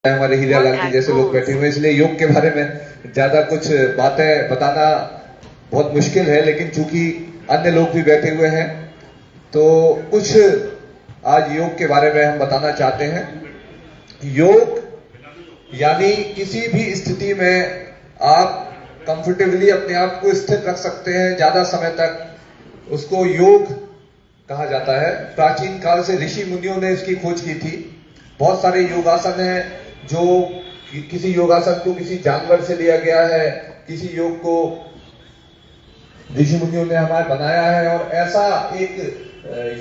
हमारे हीरा लाल जी जैसे लोग बैठे हुए, इसलिए योग के बारे में ज्यादा कुछ बातें बताना बहुत मुश्किल है। लेकिन चूंकि अन्य लोग भी बैठे हुए हैं तो कुछ आज योग के बारे में हम बताना चाहते हैं। योग यानी किसी भी स्थिति में आप कंफर्टेबली अपने आप को स्थिर रख सकते हैं ज्यादा समय तक, उसको योग कहा जाता है। प्राचीन काल से ऋषि मुनियों ने इसकी खोज की थी। बहुत सारे योगासन हैं जो किसी योगासन को किसी जानवर से लिया गया है, किसी योग को ऋषि मुनियों ने हमारे बनाया है और ऐसा एक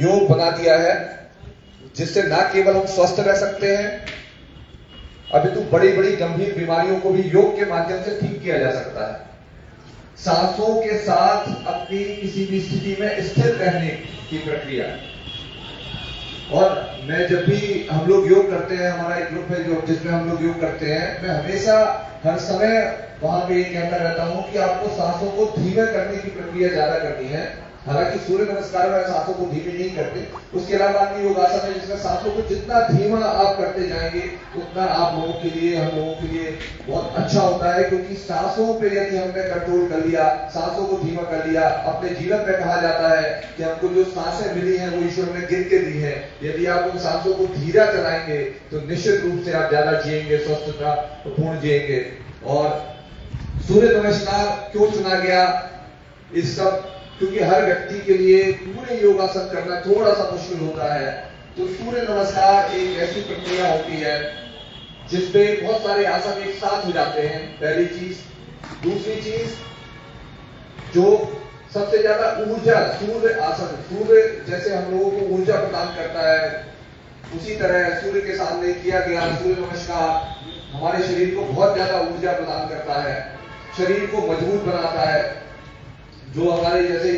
योग बना दिया है जिससे ना केवल हम स्वस्थ रह सकते हैं, अभी तो बड़ी बड़ी गंभीर बीमारियों को भी योग के माध्यम से ठीक किया जा सकता है। सांसों के साथ अपनी किसी भी स्थिति में स्थिर रहने की प्रक्रिया। और मैं जब भी हम लोग योग करते हैं, हमारा एक ग्रुप है जो जिसमें हम लोग योग करते हैं, मैं हमेशा हर समय वहां पे ये कहता रहता हूं कि आपको सांसों को धीमे करने की प्रक्रिया ज्यादा करनी है। हालांकि सूर्य नमस्कार में सांसों को धीमे नहीं करते, उसके अलावा अन्य योगासन है जिसमें सांसों को जितना धीमा आप करते जाएंगे उतना आप लोगों के लिए, हम लोगों के लिए बहुत अच्छा होता है। क्योंकि सांसों पे यदि हमने कंट्रोल कर लिया, सांसों को धीमा कर लिया, अपने जीवन में कहा जाता है कि हमको जो सांसें मिली हैं वो ईश्वर ने गिन के दी है। यदि आप उन सांसों को धीरा चलाएंगे तो निश्चित रूप से आप ज्यादा जिएंगे, स्वस्थता पूर्ण जिएंगे। और सूर्य नमस्कार क्यों चुना गया, इस सब क्योंकि हर व्यक्ति के लिए पूरे योगासन करना थोड़ा सा मुश्किल होता है। तो सूर्य नमस्कार एक ऐसी प्रक्रिया होती है जिसपे बहुत सारे आसन एक साथ हो जाते हैं, पहली चीज। दूसरी चीज, जो सबसे ज्यादा ऊर्जा, सूर्य आसन, सूर्य जैसे हम लोगों को ऊर्जा प्रदान करता है, उसी तरह सूर्य के सामने किया गया सूर्य नमस्कार हमारे शरीर को बहुत ज्यादा ऊर्जा प्रदान करता है, शरीर को मजबूत बनाता है। जो हमारे जैसे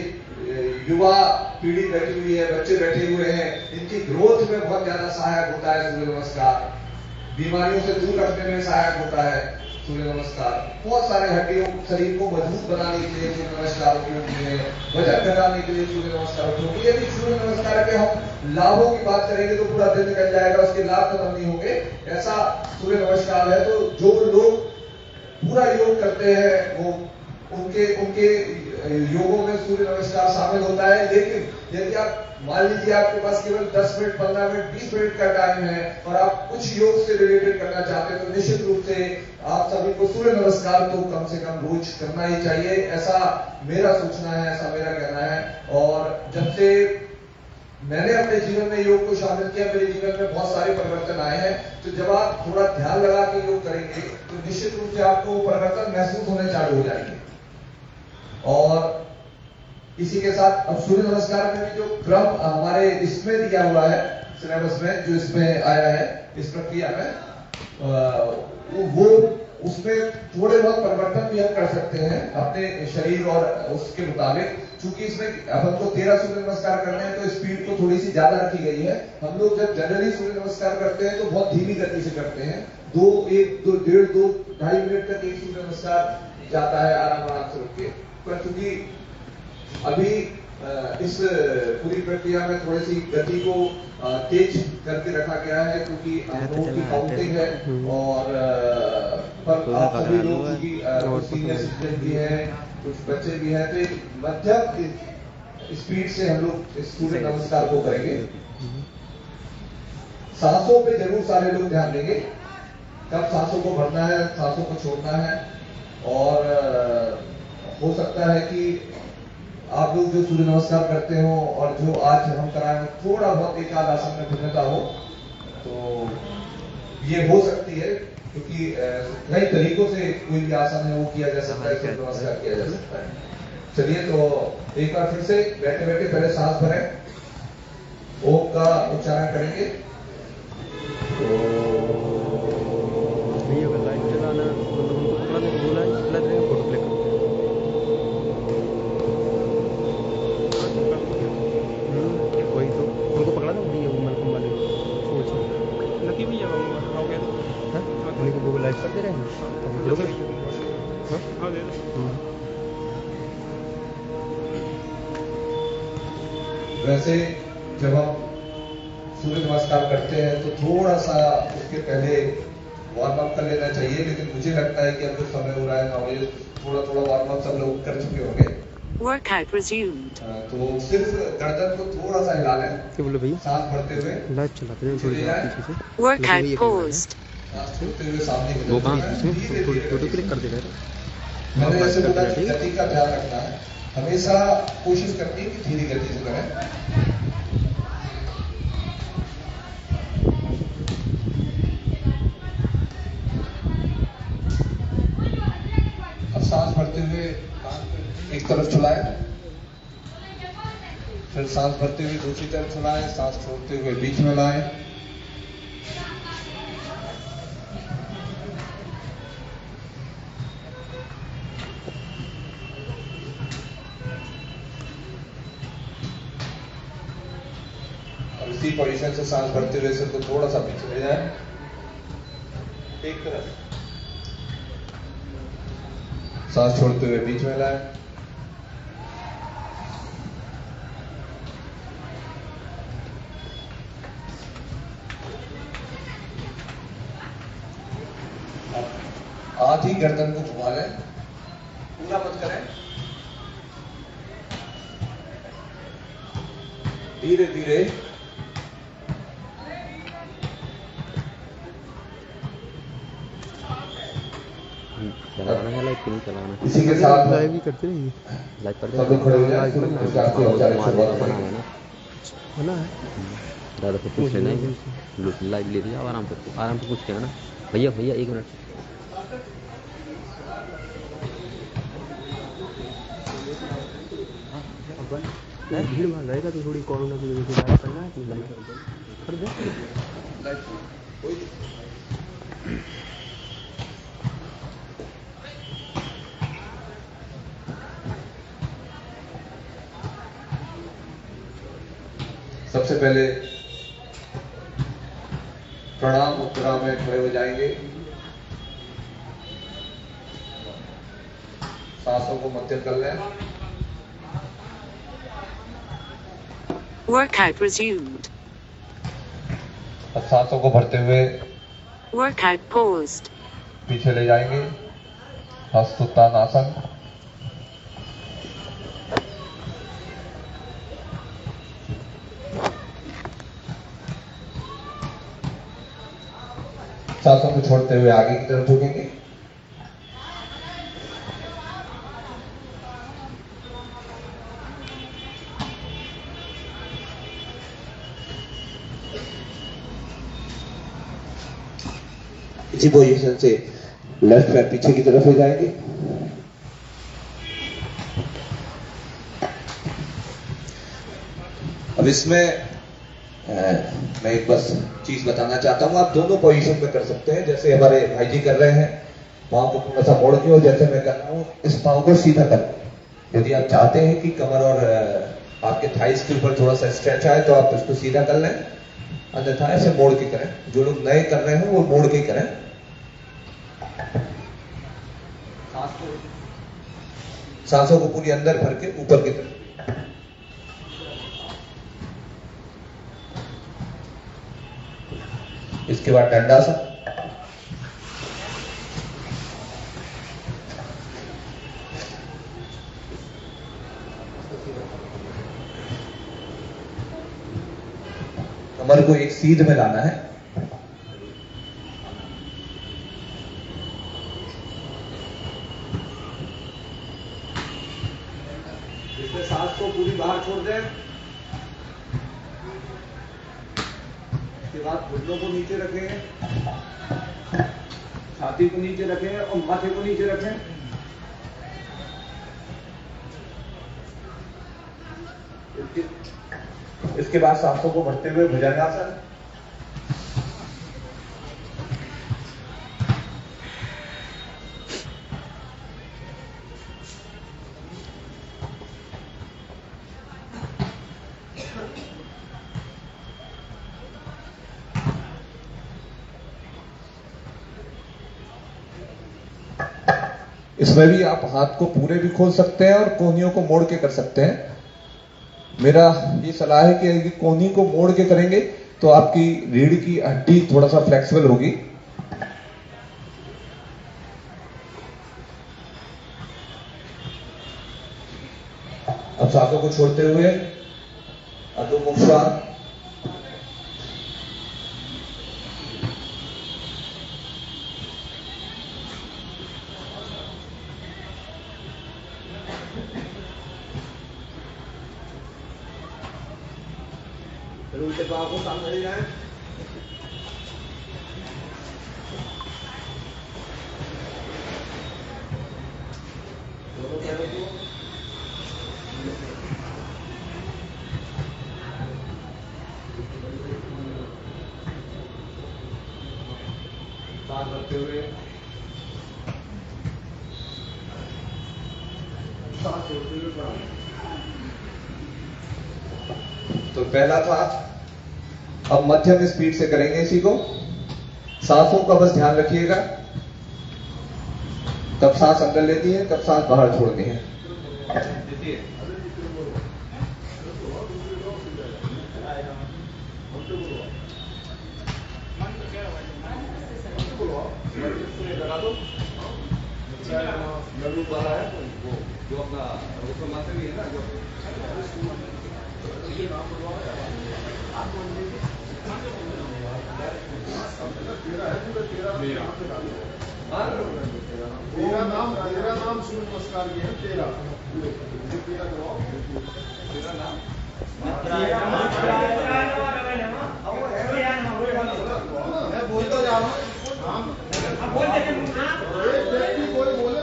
युवा पीढ़ी बैठी हुई है, बच्चे बैठे हुए हैं, इनकी ग्रोथ में बहुत ज्यादा सहायक होता है सूर्य नमस्कार। बीमारियों से दूर रखने में सहायक होता है सूर्य नमस्कार। बहुत सारे हड्डियों, शरीर को मजबूत बनाने के लिए सूर्य नमस्कार उपयोगी है, वजन घटाने के लिए सूर्य नमस्कार उपयोगी। यदि सूर्य नमस्कार के हम लाभों की बात करेंगे तो पूरा दिन निकल जाएगा, उसके लाभ खत्म नहीं होंगे, ऐसा सूर्य नमस्कार है। तो जो लोग पूरा योग करते हैं वो उनके योगों में सूर्य नमस्कार शामिल होता है। लेकिन यदि आप मान लीजिए आपके पास केवल 10 मिनट, 15 मिनट, 20 मिनट का टाइम है और आप कुछ योग से रिलेटेड करना चाहते हैं तो निश्चित रूप से आप सभी को सूर्य नमस्कार तो कम से कम रोज करना ही चाहिए, ऐसा मेरा सोचना है, ऐसा मेरा कहना है। और जब से मैंने अपने जीवन में योग को शामिल किया, मेरे जीवन में बहुत सारे परिवर्तन आए हैं। तो जब आप थोड़ा ध्यान लगा के योग करेंगे तो निश्चित रूप से आपको परिवर्तन महसूस होने चालू हो जाएंगे। और इसी के साथ अब सूर्य नमस्कार में भी जो क्रम हमारे इसमें दिया हुआ है, सिलेबस में जो इसमें आया है इस प्रक्रिया में, वो उसमें थोड़े बहुत परिवर्तन भी हम कर सकते हैं अपने शरीर और उसके मुताबिक। चूंकि इसमें अब हमको 13 सूर्य नमस्कार करने हैं तो स्पीड को थोड़ी सी ज्यादा रखी गई है। हम लोग जब जनरली सूर्य नमस्कार करते हैं तो बहुत धीमी गति से करते हैं, 2.5 मिनट तक एक सूर्य नमस्कार जाता है आराम से रुक के। पर चूंकि अभी इस पूरी प्रक्रिया में थोड़ी सी गति को तेज करके रखा गया है क्योंकि हम लोगों की काउंटिंग है। और पर आप सभी लोग सीनियर सिटीजन भी हैं, कुछ बच्चे भी हैं, तो एक मध्यम स्पीड से हम लोग इस सूर्य नमस्कार को करेंगे। सांसों पे जरूर सारे लोग ध्यान देंगे, कब सांसों को भरना है, सांसों को छोड़ना है। और हो सकता है कि आप लोग जो सूर्य नमस्कार करते हो और जो आज हम कराए थोड़ा बहुत एक आध आसन में भिन्नता हो, तो ये हो सकती है क्योंकि कई तरीकों से कोई भी आसन है वो किया जा सकता है, सूर्य नमस्कार किया जा सकता है। चलिए तो एक बार फिर से बैठे बैठे पहले सांस भरें, ओम का उच्चारण करेंगे। करते रहे वैसे जब हम सूर्य नमस्कार करते हैं तो थोड़ा सा उसके पहले वार्म अप कर लेना चाहिए, लेकिन मुझे लगता है कि अब जो समय हो रहा है 9 बजे, थोड़ा थोड़ा वार्म अप सब लोग कर चुके होंगे। Workout resumed. तो सिर्फ गर्दन को थोड़ा सा हिला लें, क्या बोले भैया? सांस भरते हुए लाइव चलाते हैं थोड़ी देर पीछे से। Workout ये paused. सांस छोड़ते हुए सामने की वो तरफ काम चलना है। इसमें धीरे थोड़ी धीरे फोटो करके। क्लिक कर दे रहे मैंने बात जैसे करते बोला हैं, कि ठीक है? गति का ध्यान रखना है, हमेशा कोशिश करनी है कि धीरे गति से करें। अब सांस भरते हुए एक तरफ चलाएं, फिर सांस भरते हुए दूसरी तरफ चलाएं, सांस छोड़ते हुए बीच में लाएं। और इसी पोजीशन से सांस भरते हुए सिर को थोड़ा सा पीछे ले जाएं, एक तरफ सांस छोड़ते हुए बीच में लाएं। आधी गर्दन को घुमा लें, पूरा मत करें, धीरे धीरे। चलाना है लाइव नहीं चलाना। इसी के साथ लाइव भी करते रहिए। लाइव करते सब लोग खड़े हो जाएं, फिर लाइव उसका आपकी औपचारिक शुरुआत बना करें। है ना, बना है। दादा से पूछ लेना है, लाइव ले लिया, आराम से पूछ लेना ना। भैया भैया 1 मिनट। भीड़ भाड़ रहेगा तो थोड़ी कोरोना की वजह से लाइव करना है तो लाइव कर दे। सबसे पहले प्रणाम मुद्रा में खड़े हो जाएंगे, सांसों को मध्यम कर लें। Workout resumed. अब सांसों को भरते हुए Workout paused. पीछे ले जाएंगे, हस्तोत्तानासन। सांसों को छोड़ते हुए आगे की तरफ झुकेंगे। इसी पोजीशन से लेफ्ट पैर पीछे की तरफ ले जाएंगे। अब इसमें मैं एक बस चीज बताना चाहता हूं, आप दोनों पोजीशन में कर सकते हैं, जैसे हमारे भाई जी कर रहे हैं, पांव को थोड़ा सा मोड़ के, और जैसे मैं कर रहा हूं इस पांव को सीधा कर। यदि आप चाहते हैं कि कमर और आपके थाइस के ऊपर थोड़ा सा स्ट्रेच आए तो आप इसको सीधा कर लें, अन्यथा ऐसे मोड़ के करें। जो लोग नए कर रहे हैं वो मोड़ के करें। सांसों को पूरी अंदर भर के ऊपर की तरफ। इसके बाद दंडासन। कमर को एक सीध में लाना है। इसमें सांस को पूरी बाहर छोड़ दें। इसके बाद घुटनों को नीचे रखें, छाती को नीचे रखें और माथे को नीचे रखें। इसके बाद सांसों को भरते हुए भुजंगासन। इसमें भी आप हाथ को पूरे भी खोल सकते हैं और कोहनियों को मोड़ के कर सकते हैं। मेरा ये सलाह है कि यदि कोहनी को मोड़ के करेंगे तो आपकी रीढ़ की हड्डी थोड़ा सा फ्लेक्सिबल होगी। को छोड़ते हुए अदु मुक्शा, उल्टे पाँव को सामने ले जाएं। दोनों पैरों को सांस रखते हुए सांस छोड़ते हुए बढ़ाएं। तो पहला था, अब मध्यम स्पीड से करेंगे इसी को। सांसों का बस ध्यान रखिएगा, कब सांस अंदर लेती है, कब सांस बाहर छोड़ती है। लड्डू वाला है जो अपना मास्टर भी है ना, जो तेरा नाम सूर्य नमस्कार की है। तेरा करवाओ, तेरा नाम मैं बोलता जा रहा हूँ। कोई बोले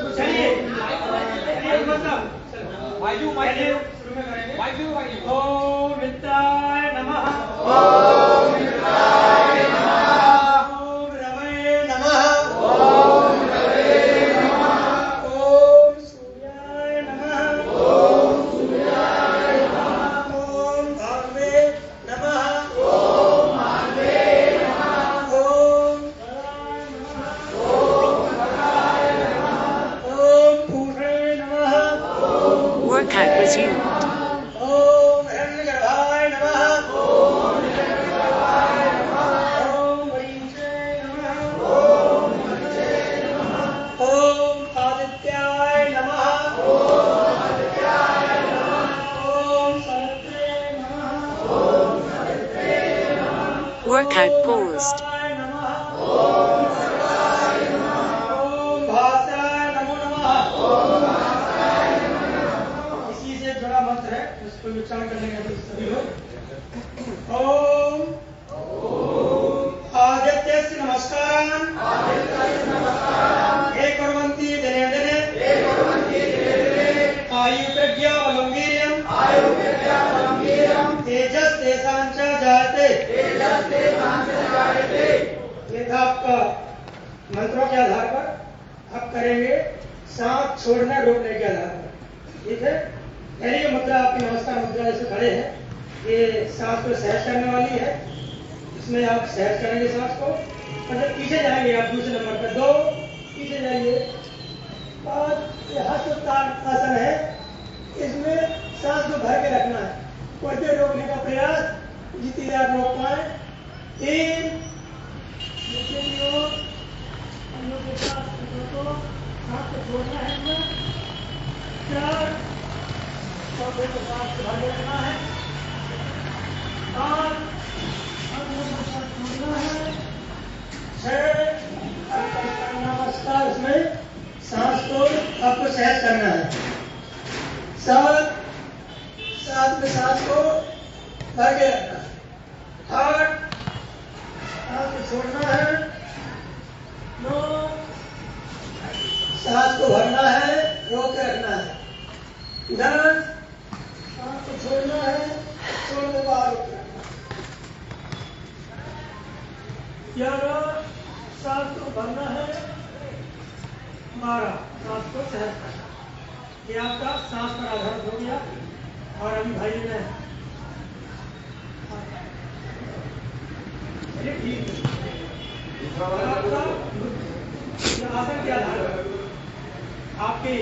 ओम विद्याय नमः। ओम विद्याय नमः। ओम रवये नमः। ओम रवये नमः। ओम सूर्याय नमः। ओम सूर्याय नमः। ओम भागवे नमः। ओम भागवे नमः। ओम गणाय नमः। ओम गणाय नमः। ओम पूर्णे नमः। Workout resumed. ओम हिरण्यगर्भाय नमः। ओम हिरण्यगर्भाय नमः। ओम वरींचे नमः। ओम वंचे नमः। ओम आदित्याय नमः। ओम आदित्याय नमः। ओम सवित्रे नमः। ओम सवित्रे नमः। Workout paused. ओम सर्वाय नमः। ओम भास्कराय नमो नमः। ओम भास्कराय नमः। इसी से जुड़ा मंत्र है, उसको उच्चारण करने का सभी लोग। ओम आदित्यस्य नमस्कारान्। आदित्यस्य नमस्कारान्। हे कुर्वन्ति दिने दिने। हे कुर्वन्ति दिने दिने। आयु प्रज्ञा बलं वीर्यम्। आयु प्रज्ञा बलं वीर्यम्। तेजस् तेषां च जायते। तेजस् तेषां च जायते। ये था आपका मंत्रों के आधार पर आप करेंगे सांस छोड़ने रोकने के आधार पर। ठीक है, पहली मुद्रा आपकी नमस्कार मुद्रा से खड़े हैं, ये सांस को सहज करने वाली है। इसमें आप सहज करेंगे सांस को, मतलब पीछे जाएंगे आप दूसरे नंबर पर, 2 पीछे जाइए। और ये हस्त आसन है, इसमें सांस को भर के रखना है, कुछ देर रोकने का प्रयास जितनी देर आप रोक पाए। 3 नीचे की ओर हम लोग के साथ को सांस को छोड़ना है इसमें। 4 और को सांस को भर के रखना है। 5 हम लोग को सांस छोड़ना है। 6 नमस्कार, इसमें सांस को आपको सहज करना है। 7 में सांस को भर के रखना है। 8 सांस को छोड़ना है। 9 सांस को भरना है, रोक के रखना है। 10 सांस को छोड़ना है, छोड़ के बाहर रोक के रखना है। 11 सांस को भरना है। 12 सांस को सहज करना है। ये आपका सांस पर आधारित हो गया। और अभी भाई ने ठीक है, आपका आसन के आधार पर आपकी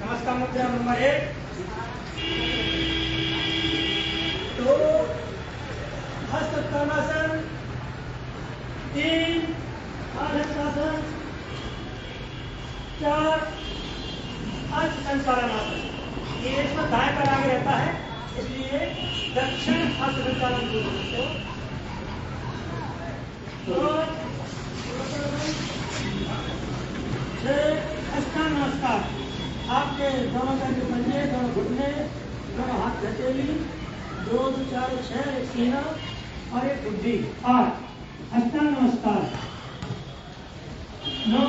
नमस्कार मुद्रा नंबर 1, 2 हस्तोत्तानासन, 3 आसन, 4 अंश संचालन आसन। ये इसमें दाएं पर आगे रहता है, इसलिए दक्षिण हस्त संचालन को अष्टांग नमस्कार। आपके दोनों पैर के पंजे, दोनों घुटने, दोनों हाथ हथेली, 2 2 4 6 एक सीना और एक बुद्धि 8 अष्टांग नमस्कार। 9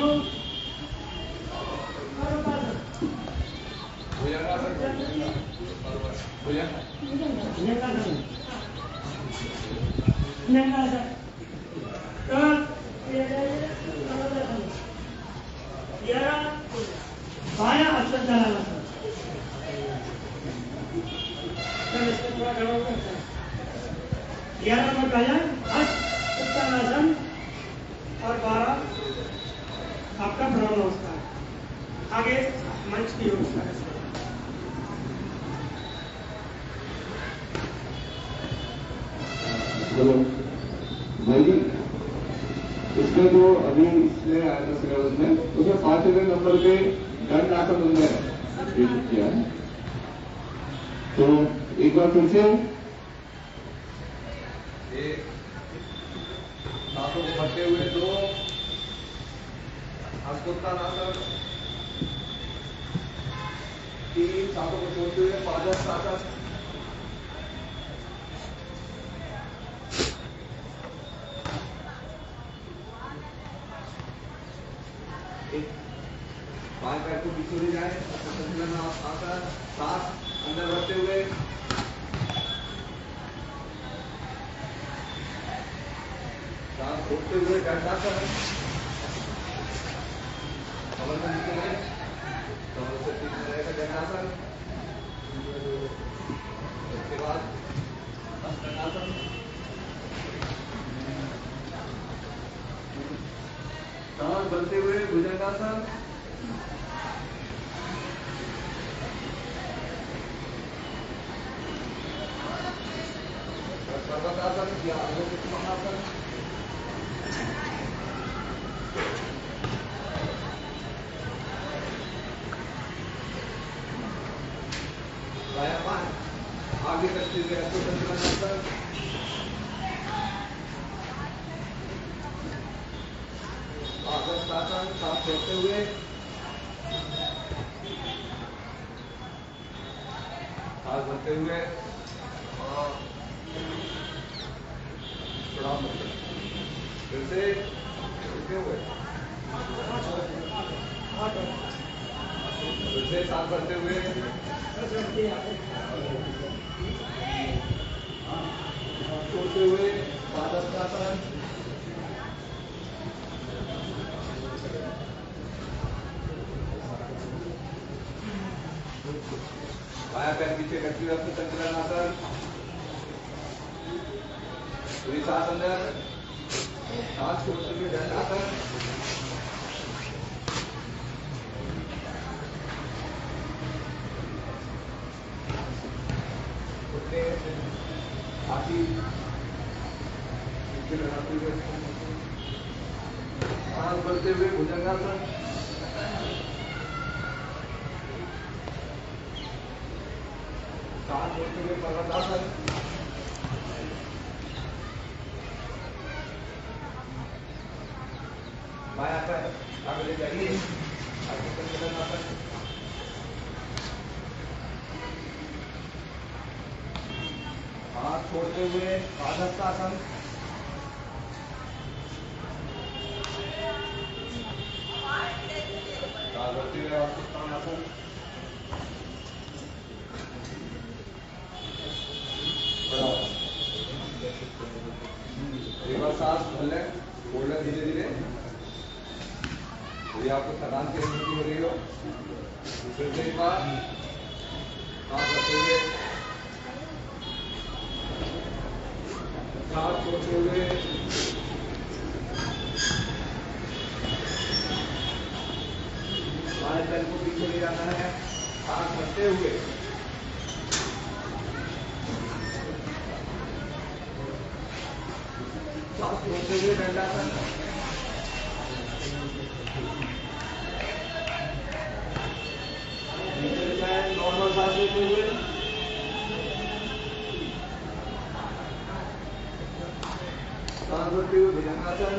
बाया अक्षर चलाना सर। 11 नंबर काया उत्तरासन और 12 आपका भ्रमण नमस्कार। आगे मंच की ओर चलो भाई जी, इसमें जो अभी इसमें आया था सिलेबस में, उसमें 5वें नंबर पे दंड आसन हमने किया है। तो एक बार फिर से हाथों को भरते हुए 2 हस्तोत्तानासन, 3 हाथों को छोड़ते हुए पादहस्तासन, 5 पैर को पीछे ले जाए, संतुलन आकर 7 अंदर बढ़ते हुए 7 छोड़ते हुए दंडासन, कमर को नीचे ले, कमर से पीछे रहेगा दंडासन, उसके बाद हस्तनासन, सांस बनते हुए भुजंगासन, पर्वतासन या अलोकितमहासन, बायां पांव आगे करते हुए अश्वसंतुलनासन, आसन सांस छोड़ते हुए, सांस भरते हुए और प्रणाम करते हुए, फिर से रुके हुए, फिर से सांस भरते हुए, छोड़ते हुए पादहस्तासन, बायां पैर पीछे करते हुए अपने संतुलनासन, पूरी सांस अंदर, सांस छोड़ते हुए दंडासन, घुटने छाती पीछे लगाते हुए, सांस भरते हुए भुजंगासन, सांस छोड़ते हुए पर्वतासन, बायां पैर आगे ले जाइए, आगे संतुलनासन, हाथ छोड़ते हुए पादहस्तासन, सांस भरते हुए उत्तरासन, एक बार सांस भर लें, छोड़ लें धीरे धीरे। यदि आपको थकान की अनुभूति हो रही हो, फिर से एक बार सांस भरते हुए, सांस छोड़ते हुए, बाएं पैर को पीछे ले जाना है, सांस भरते हुए, सांस छोड़ते हुए दंडासन, नॉर्मल सांस लेते हुए, आसन।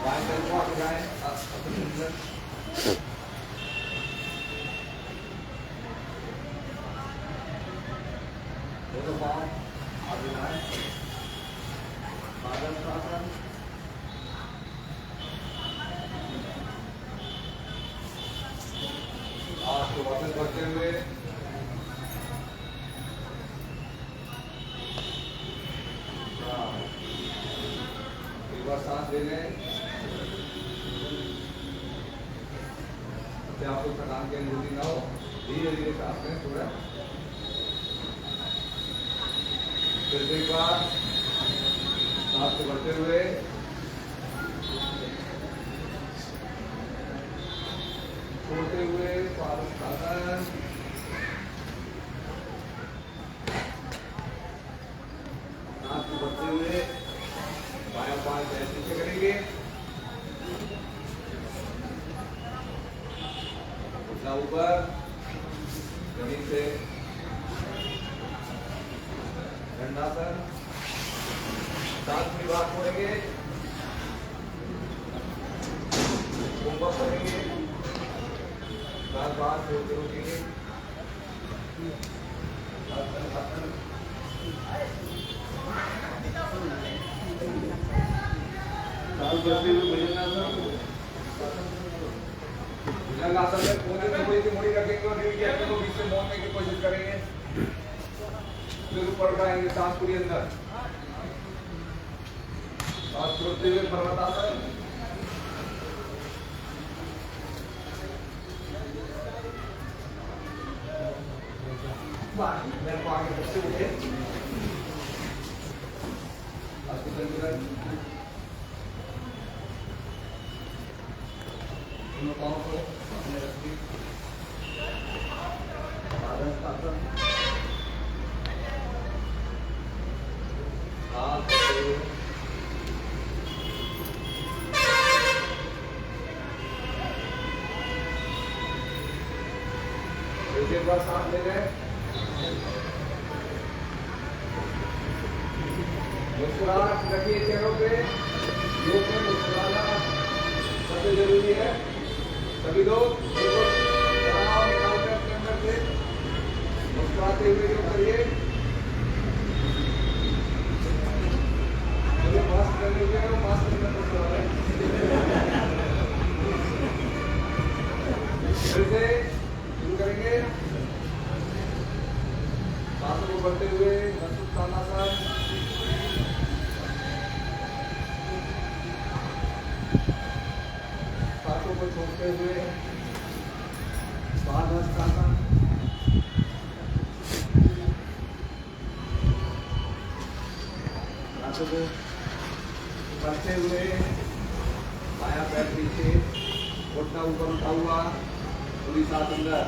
बाएं पैर को आगे जाएं, दोनों पाँव आगे जाएं, पादहस्तासन। हाथ को वापस बढ़ते हुए एक बार सांस ले लें। अपने आप को थकान की अनुभूति ना हो, धीरे धीरे सांस लें थोड़ा। फिर से एक बार सांस को बढ़ते हुए छोड़ते हुए पादहस्तासन। सांस को बढ़ते हुए बायां पांव पैर नीचे करेंगे, घुटना ऊपर जमीन से, दंडासन। सांस की बात छोड़ेंगे, कुंभक करेंगे, बार छोड़ते रोकेंगे। सांस बढ़ते हुए भुजंगासन। भुजंगासन में कोने में कोई की मुड़ी रखेंगे और रीढ़ की हड्डी को बीच से मोड़ने की कोशिश करेंगे। फिर ऊपर उठाएंगे सांस पूरी अंदर। सांस छोड़ते हुए पर्वतासन। मेरे को आगे बच्चे उठे, संतुलन, दोनों पाँव को अपने रखिए, पादहस्तासन। हाथ बढ़ते हुए एक बार सांस ले लें। मुस्कुराहट रखिए चेहरों पे। योग में मुस्कुराना सबसे जरूरी है। सभी लोग तनाव निकालकर अपने अंदर से मुस्कुराते हुए योग करिए। मुझे मास्क करने हुए हो, मास्क करना मुस्कुरा रहे हैं। फिर से शुरू करेंगे। सांसों को बढ़ते हुए तानासन। सांसों को छोड़ते हुए पादहस्तासन। सांसों को बढ़ते हुए बायां पैर पीछे, घुटना ऊपर उठा हुआ, पूरी सांस अंदर,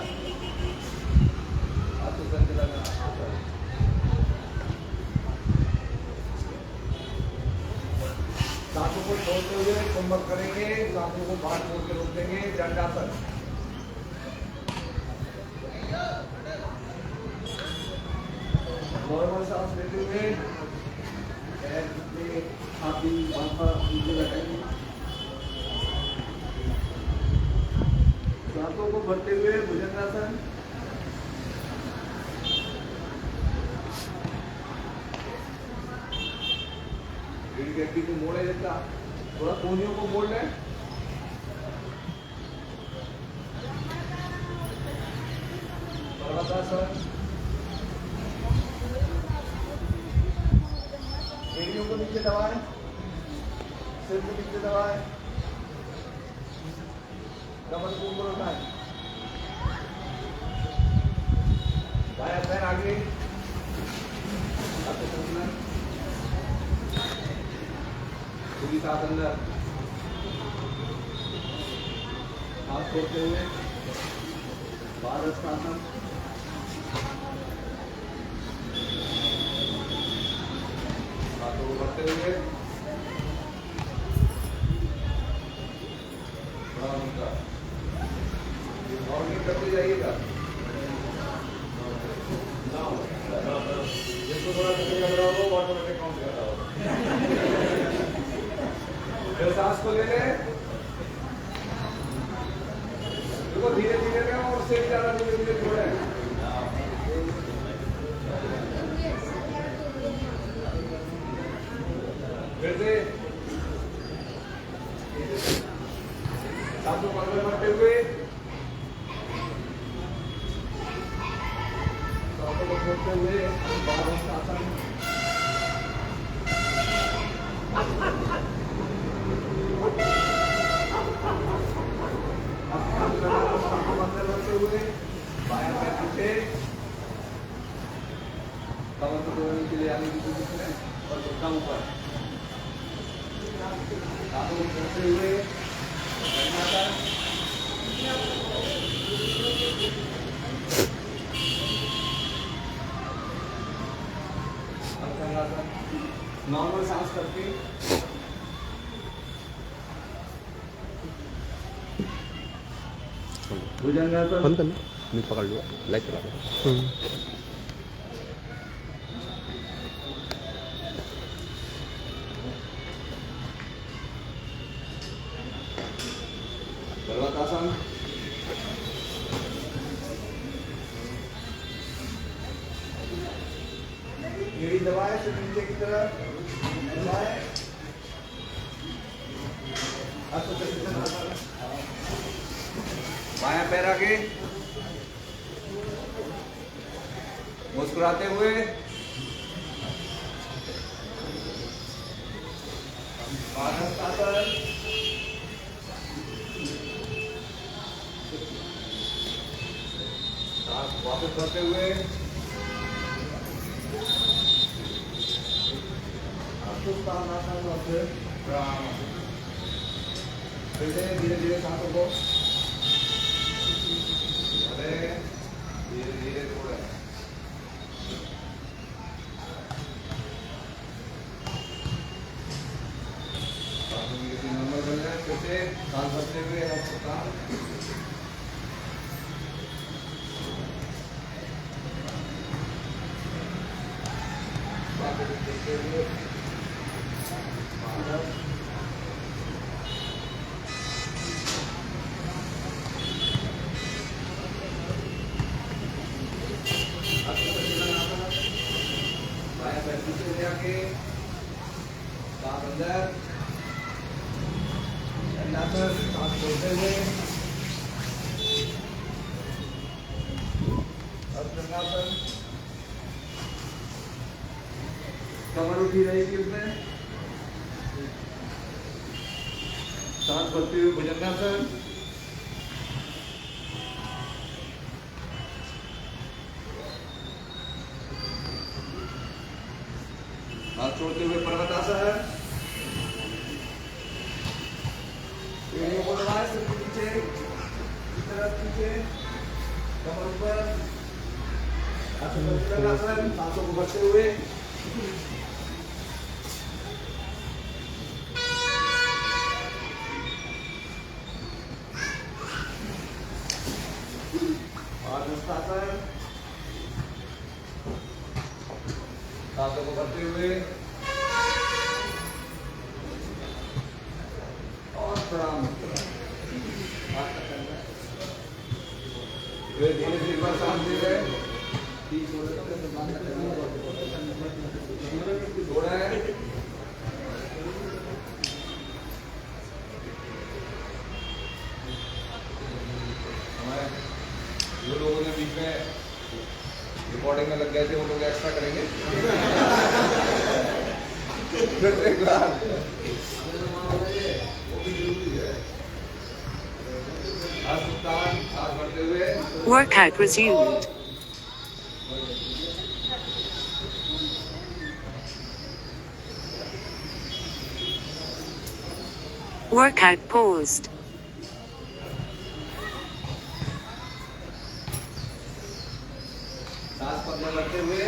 हाथों संतुलन। सांसों को छोड़ते हुए कुंभक करेंगे, सांसों को बाहर छोड़ के रोक देंगे, दंडासन। नॉर्मल सांस लेते हुए पैर नीचे, छाती माथा नीचे रखेंगे। सांसों को भरते हुए भुजंगासन। रीढ़ की हड्डी को मोड़े देता, थोड़ा कोहनियों को मोड़ लें। पर्वतासन। एड़ियों को नीचे दबाएं, सिर को नीचे दबाएं, कमर को ऊपर उठाएं, बायां पैर आगे, हाथों संतुलन, पूरी सांस अंदर, हाथ छोड़ते हुए पादहस्तासन। हाथों को बढ़ते हुए और नहीं करते जाइए। हुए, सांसों को अंदर भरते हुए, सांसों को छोड़ते हुए, बाहर शासन, सांसों को अंदर भरते हुए, बायां पैर पीछे, कमर को तोड़ने के लिए आने की कोशिश करें और घुटना ऊपर, सांसों को छोड़ते हुए, नॉर्मल सांस करके भुजंगासन बंद करना, मैं पकड़ लूँगा, लाइट चला दो। पर्वतासन, एड़ी दबाए से नीचे की तरफ दबाए, बायां पैर आगे, मुस्कुराते हुए, वापस करते हुए, धीरे धीरे सांसों को धीरे धीरे छोड़े, नंबर बन जाए, फिर से सांस भरते हुए जाके सांस अंदर, सांस छोड़ते हुए, कमर उठी रहेगी उसमें, सांस भरते हुए भुजंगासन, हाथ छोड़ते हुए पर्वतासन, एड़ियों को दबाए सिर के पीछे, इस तरफ पीछे, कमर ऊपर, सांसों को भरते हुए, सांसों को भरते हुए और प्रणाम, धीरे धीरे एक बार सांस दे रहे, छोड़ा है, हमारे जो लोगों ने बीच में रिकॉर्डिंग में लग गए थे वो लोग एक्स्ट्रा करेंगे। फिर एक बार वो भी जरूरी है। हाथ बढ़ते हुए Workout resumed. Workout paused. सांस को अंदर रखते हुए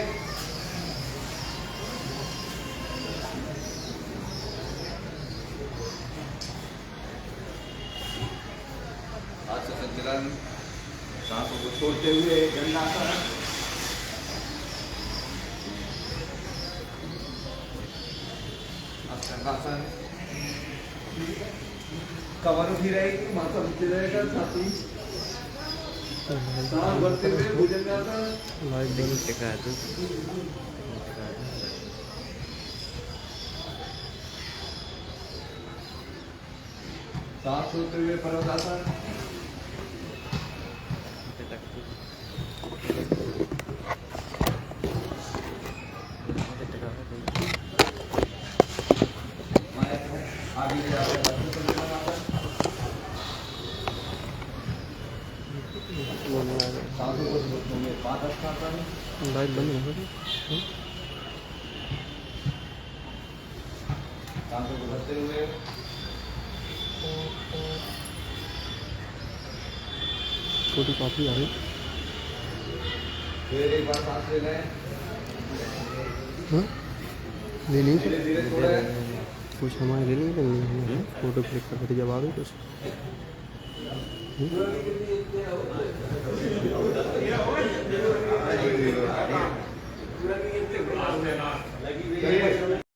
हाथ से संचलन, सांसों को छोड़ते हुए दंडासन, अष्टांगासन, कमर उठी रहेगी, माथा नीचे रहेगा, छाती सांस भरते हुए भुजंगासन, सांस सोते हुए पर्वतासन। आगे ले जाते हैं सांसों को सोचेंगे पादहस्तासन। लाइट बंद है सांसों को भरते हुए छोटी काफी आ रही। फिर एक बार सांस ले लें, ले ली धीरे धीरे छोड़ें। कुछ हमारे ले लेंगे फोटो क्लिक करके जब आ गई कुछ